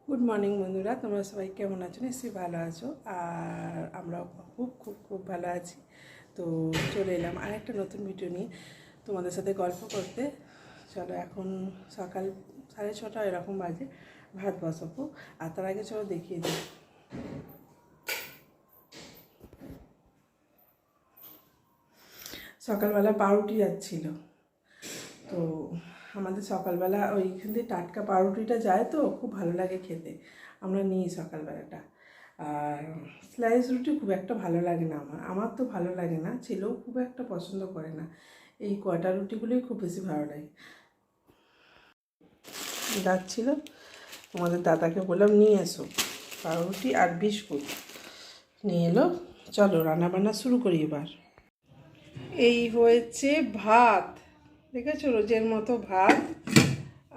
Good morning বন্ধুরা, তোমরা সবাই কেমন আছো? নিশ্চয়ই ভালো আছো। আর আমরাও খুব খুব খুব ভালো আছি। তো চলে এলাম আরেকটা নতুন ভিডিও নিয়ে তোমাদের সাথে গল্প করতে। চলো, এখন সকাল 6:30 এরকম বাজে, ভাত বসাবো। আর তার আগে চলো দেখিয়ে দিই। সকালবেলা পাউরুটি যাচ্ছিলো, তো আমাদের সকালবেলা ওইখান থেকে টাটকা পাউরুটিটা যায়, তো খুব ভালো লাগে খেতে, আমরা নিই সকালবেলাটা। আর স্লাইস রুটি খুব একটা ভালো লাগে না আমার তো ভালো লাগে না, ছেলেও খুব একটা পছন্দ করে না। এই কটা রুটিগুলোই খুব বেশি ভালো লাগে। যাচ্ছিল, তোমাদের দাদাকে বললাম নিয়ে এসো পাউরুটি আর বিস্কুট, নিয়ে এলো। চলো রান্নাবান্না শুরু করি এবার। এই হয়েছে ভাত, দেখেছো রোজের মতো ভাত।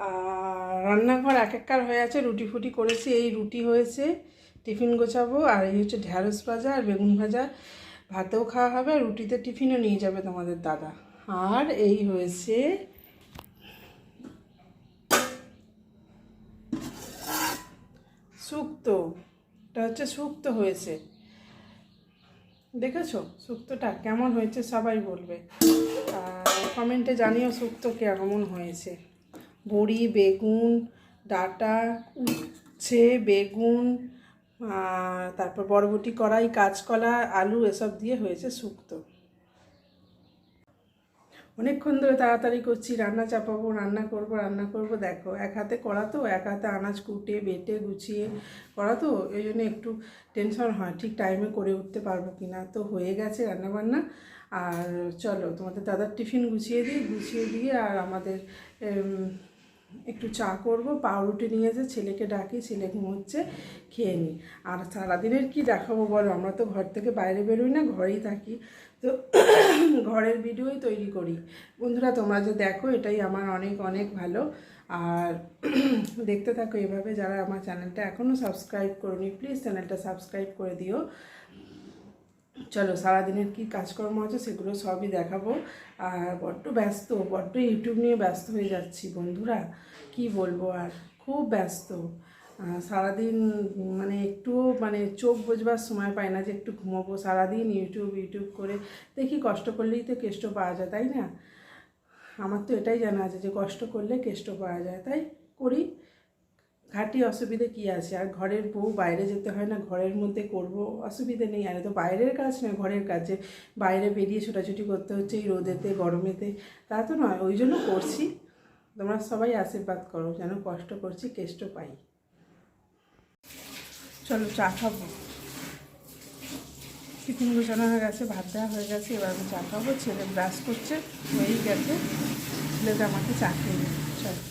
আর রান্নাঘর এক এককার হয়ে আছে, রুটি ফুটি করেছি। এই রুটি হয়েছে, টিফিন গোছাবো। আর এই হচ্ছে ঢ্যাঁড়স ভাজা আর বেগুন ভাজা, ভাতেও খাওয়া হবে, রুটিতে টিফিনও নিয়ে যাবে তোমাদের দাদা। আর এই হয়েছে শুক্তো, এটা হচ্ছে শুক্তো হয়েছে। দেখেছো শুক্তোটা কেমন হয়েছে সবাই বলবে, আর কমেন্টে জানিও শুক্তো কেমন হয়েছে। বড়ি, বেগুন, ডাঁটা, উচ্ছে, বেগুন, তারপর বরবটি, কড়াই, কাঁচকলা, আলু এসব দিয়ে হয়েছে শুক্তো। অনেকক্ষণ ধরে তাড়াতাড়ি করছি, রান্না চাপাবো, রান্না করব। দেখো এক হাতে করা তো, এক হাতে আনাজ কুটে বেটে গুছিয়ে করা তো, এই জন্য একটু টেনশন হয় ঠিক টাইমে করে উঠতে পারবো কি না। তো হয়ে গেছে রান্নাবান্না। আর চলো তোমাদের দাদার টিফিন গুছিয়ে দিয়ে আর আমাদের একটু চা করব। পাউরুটি নিয়ে এসে ছেলেকে ডাকি, ছেলে ঘুমোচ্ছে, খেয়ে নিই। আর সারাদিনের কি দেখাবো বলো, আমরা তো ঘর থেকে বাইরে বেরোই না, ঘরেই থাকি, তো ঘরের ভিডিওই তৈরি করি। বন্ধুরা তোমরা যে দেখো, এটাই আমার অনেক অনেক ভালো। আর দেখতে থাকো এভাবে। যারা আমার চ্যানেলটা এখনও সাবস্ক্রাইব করোনি, প্লিজ চ্যানেলটা সাবস্ক্রাইব করে দিও। চলো সারাদিনের কী কাজকর্ম আছে সেগুলো সবই দেখাবো। আর বড্ড ইউটিউব নিয়ে ব্যস্ত হয়ে যাচ্ছি বন্ধুরা, কি বলবো আর, খুব ব্যস্ত। সারাদিন মানে একটুও চোখ বোঝবার সময় পাই না যে একটু ঘুমোবো। সারাদিন ইউটিউব করে দেখি, কষ্ট করলেই তো কেষ্ট পাওয়া যায়, তাই না? আমার তো এটাই জানা আছে যে কষ্ট করলে কেষ্ট পাওয়া যায়, তাই করি। ঘাটি, অসুবিধে কি আছে? আর ঘরের বউ, বাইরে যেতে হয় না, ঘরের মধ্যে করব, অসুবিধে নেই। আর তো বাইরের কাজ নয়, ঘরের কাজে বাইরে বেরিয়ে ছোটাছুটি করতে হচ্ছে এই রোদেতে গরমেতে, তা তো নয়, ওই জন্য করছি। তোমরা সবাই আশীর্বাদ করো যেন কষ্ট করছি কেষ্ট পাই। চলো চা খাবো, টিফিন গোছানো হয়ে গেছে, ভাত দেওয়া হয়ে গেছে, এবার আমি চা খাবো। ছেলে ব্রাশ করছে, হয়েই গেছে, ছেলেটা আমাকে চা খেয়ে দেবে। চলো,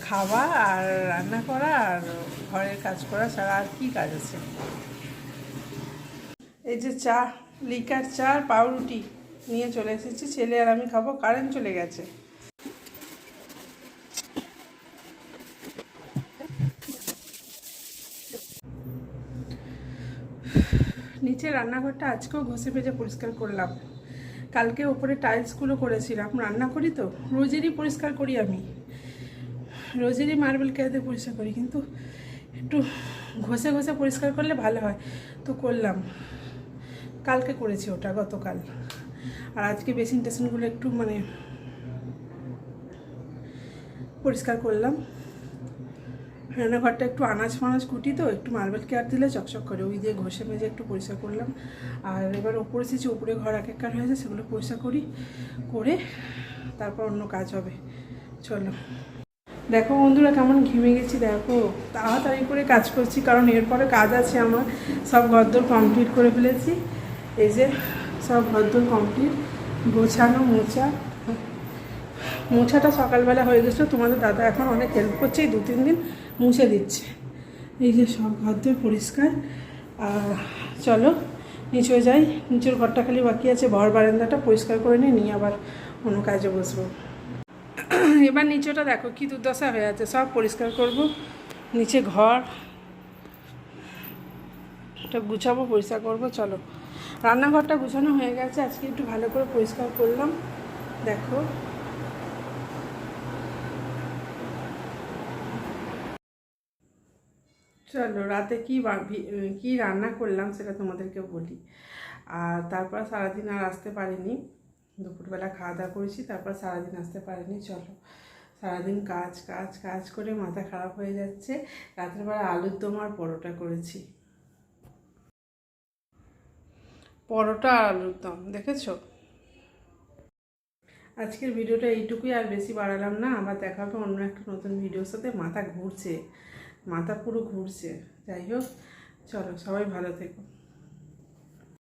খাওয়া আর রান্না করা আর ঘরের কাজ করা ছাড়া আর কী কাজ আছে। এই যে চা, লিকার চা আর পাউরুটি নিয়ে চলে এসেছি, ছেলে আর আমি খাবো। কারেন্ট চলে গেছে। নিচে রান্নাঘরটা আজকেও ঘষে ভেজে পরিষ্কার করলাম। কালকে ওপরে টাইলসগুলো করেছিলাম, রান্না করি তো রোজেরই পরিষ্কার করি আমি, রোজেরই মার্বেল কেটে পরিষ্কার করি, কিন্তু একটু ঘষে ঘষে পরিষ্কার করলে ভালো হয়, তো করলাম। কালকে করেছি ওটা, গতকাল। আর আজকে বেসিন টেসিনগুলো একটু পরিষ্কার করলাম। রান্নাঘরটা একটু আনাজ ফানাজ কুটি তো, একটু মার্বেল কেয়ার দিলে চকচক করে, ওই দিয়ে ঘষে মেজে একটু পরিষ্কার করলাম। আর এবার ওপরে এসেছি, উপরে ঘর এক এক কার হয়েছে, সেগুলো পরিষ্কার করে তারপর অন্য কাজ হবে। চলো দেখো বন্ধুরা কেমন ঘেমে গেছি, দেখো তাড়াতাড়ি করে কাজ করছি, কারণ এরপরে কাজ আছে আমার। সব ঘরদোর কমপ্লিট করে ফেলেছি, এই যে সব ঘরদোর কমপ্লিট, গোছানো মোছাটা সকালবেলা হয়ে গেছিলো, তোমাদের দাদা এখন অনেক হেল্প করছে, এই 2-3 দিন মুছে দিচ্ছে। এই যে সব ঘরদোর পরিষ্কার। চলো নিচে যাই, নিচের ঘরটা খালি বাকি আছে, ঘর বারান্দাটা পরিষ্কার করে নিয়ে আবার অন্য কাজে বসবো। এবার নিচেটা দেখো কি দুর্দশা হয়ে আছে, সব পরিষ্কার করব। নিচে ঘর এটা গুছাবো, পরিষ্কার করবো। চলো, রান্নাঘরটা গুছানো হয়ে গেছে, আজকে একটু ভালো করে পরিষ্কার করলাম। দেখো চলো রাতে কি রান্না করলাম সেটা তোমাদেরকে বলি। আর তারপর সারাদিন আর আসতে পারিনি, দুপুরবেলা খাওয়া দাওয়া করেছি, তারপর সারাদিন আসতে পারিনি। চলো, সারাদিন কাজ কাজ কাজ করে মাথা খারাপ হয়ে যাচ্ছে। রাত্রেবেলা আলুর দম আর পরোটা করেছি, পরোটা আর আলুর দম, দেখেছো? আজকের ভিডিওটা এইটুকুই, আর বেশি বাড়ালাম না। আবার দেখা হবে অন্য একটা নতুন ভিডিওর সাথে। মাথা ঘুরছে, মাথা পুরো ঘুরছে। যাই হোক, চলো সবাই ভালো থেকো।